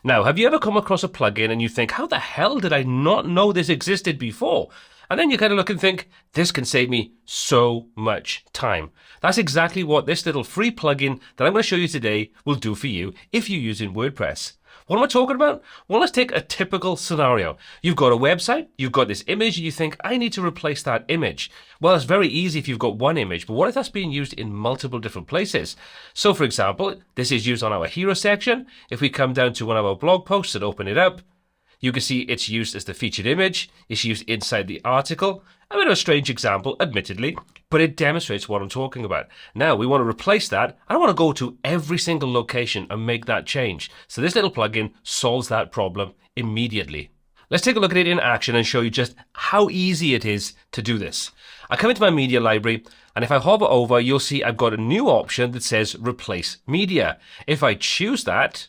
Now, have you ever come across a plugin and you think, how the hell did I not know this existed before? And then you kind of look and think, this can save me so much time. That's exactly what this little free plugin that I'm going to show you today will do for you if you're using WordPress. What am I talking about? Well, let's take a typical scenario. You've got a website, you've got this image, and you think, I need to replace that image. Well, it's very easy if you've got one image, but what if that's being used in multiple different places? So, for example, this is used on our hero section. If we come down to one of our blog posts and open it up, you can see it's used as the featured image. It's used inside the article. A bit of a strange example, admittedly, but it demonstrates what I'm talking about. Now, we want to replace that. I don't want to go to every single location and make that change. So this little plugin solves that problem immediately. Let's take a look at it in action and show you just how easy it is to do this. I come into my media library, and if I hover over, you'll see I've got a new option that says Replace Media. If I choose that,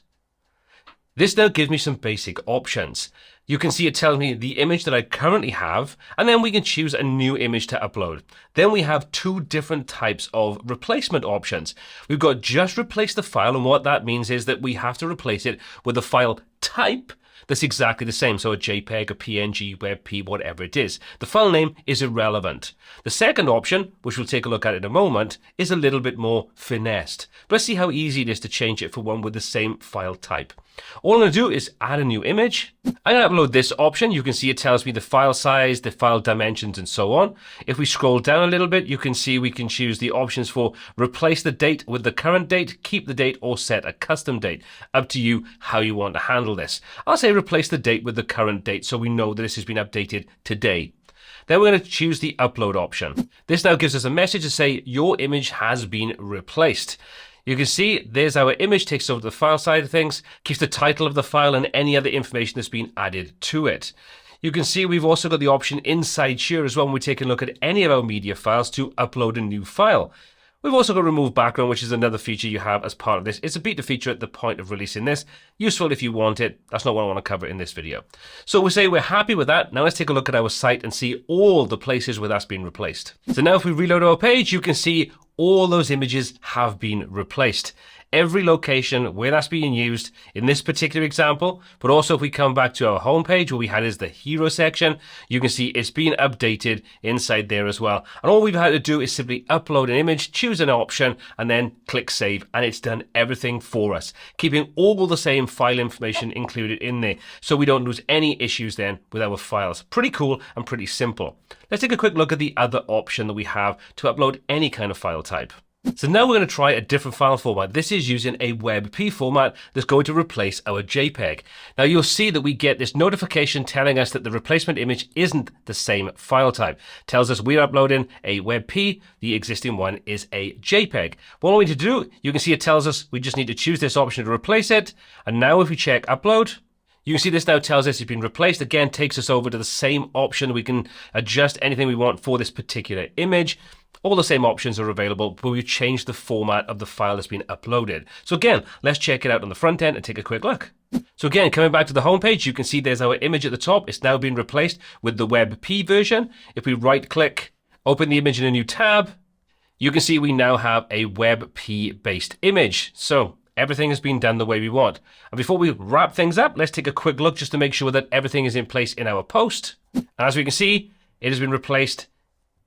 this now gives me some basic options. You can see it tells me the image that I currently have, and then we can choose a new image to upload. Then we have two different types of replacement options. We've got just replace the file, and what that means is that we have to replace it with a file type that's exactly the same. So a JPEG, a PNG, WebP, whatever it is. The file name is irrelevant. The second option, which we'll take a look at in a moment, is a little bit more finessed. But let's see how easy it is to change it for one with the same file type. All I'm going to do is add a new image. I'm going to upload this option. You can see it tells me the file size, the file dimensions, and so on. If we scroll down a little bit, you can see we can choose the options for replace the date with the current date, keep the date, or set a custom date. Up to you how you want to handle this. I'll say replace the date with the current date so we know that this has been updated today. Then we're going to choose the upload option. This now gives us a message to say your image has been replaced. You can see there's our image, takes over the file side of things, keeps the title of the file and any other information that's been added to it. You can see we've also got the option inside here as well when we take a look at any of our media files to upload a new file. We've also got remove background, which is another feature you have as part of this. It's a beta feature at the point of releasing this. Useful if you want it. That's not what I want to cover in this video. So we say we're happy with that. Now let's take a look at our site and see all the places where that's been replaced. So now if we reload our page, you can see all those images have been replaced. Every location where that's being used in this particular example, but also if we come back to our homepage where we had is the hero section, you can see it's been updated inside there as well. And all we've had to do is simply upload an image, choose an option, and then click save, and it's done everything for us, keeping all the same file information included in there, so we don't lose any issues then with our files. Pretty cool and pretty simple. Let's take a quick look at the other option that we have to upload any kind of file type. So now we're going to try a different file format. This is using a WebP format that's going to replace our JPEG. Now you'll see that we get this notification telling us that the replacement image isn't the same file type. Tells us we're uploading a WebP, the existing one is a JPEG. What we need to do, you can see it tells us we just need to choose this option to replace it. And now if we check upload, you can see this now tells us it's been replaced. Again, takes us over to the same option. We can adjust anything we want for this particular image. All the same options are available, but we've changed the format of the file that's been uploaded. So again, let's check it out on the front end and take a quick look. So again, coming back to the home page, you can see there's our image at the top. It's now been replaced with the WebP version. If we right click, open the image in a new tab, you can see we now have a WebP based image. So everything has been done the way we want. And before we wrap things up, let's take a quick look just to make sure that everything is in place in our post. And as we can see, it has been replaced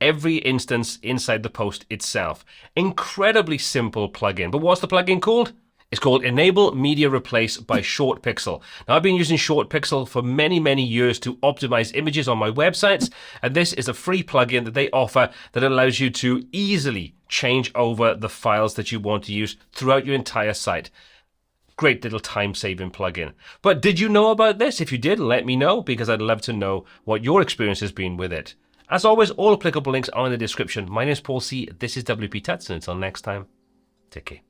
every instance inside the post itself. Incredibly simple plugin. But what's the plugin called? It's called Enable Media Replace by ShortPixel. Now, I've been using ShortPixel for many, many years to optimize images on my websites, and this is a free plugin that they offer that allows you to easily change over the files that you want to use throughout your entire site. Great little time-saving plugin. But did you know about this? If you did, let me know, because I'd love to know what your experience has been with it. As always, all applicable links are in the description. My name is Paul C. This is WPTuts, and until next time, take care.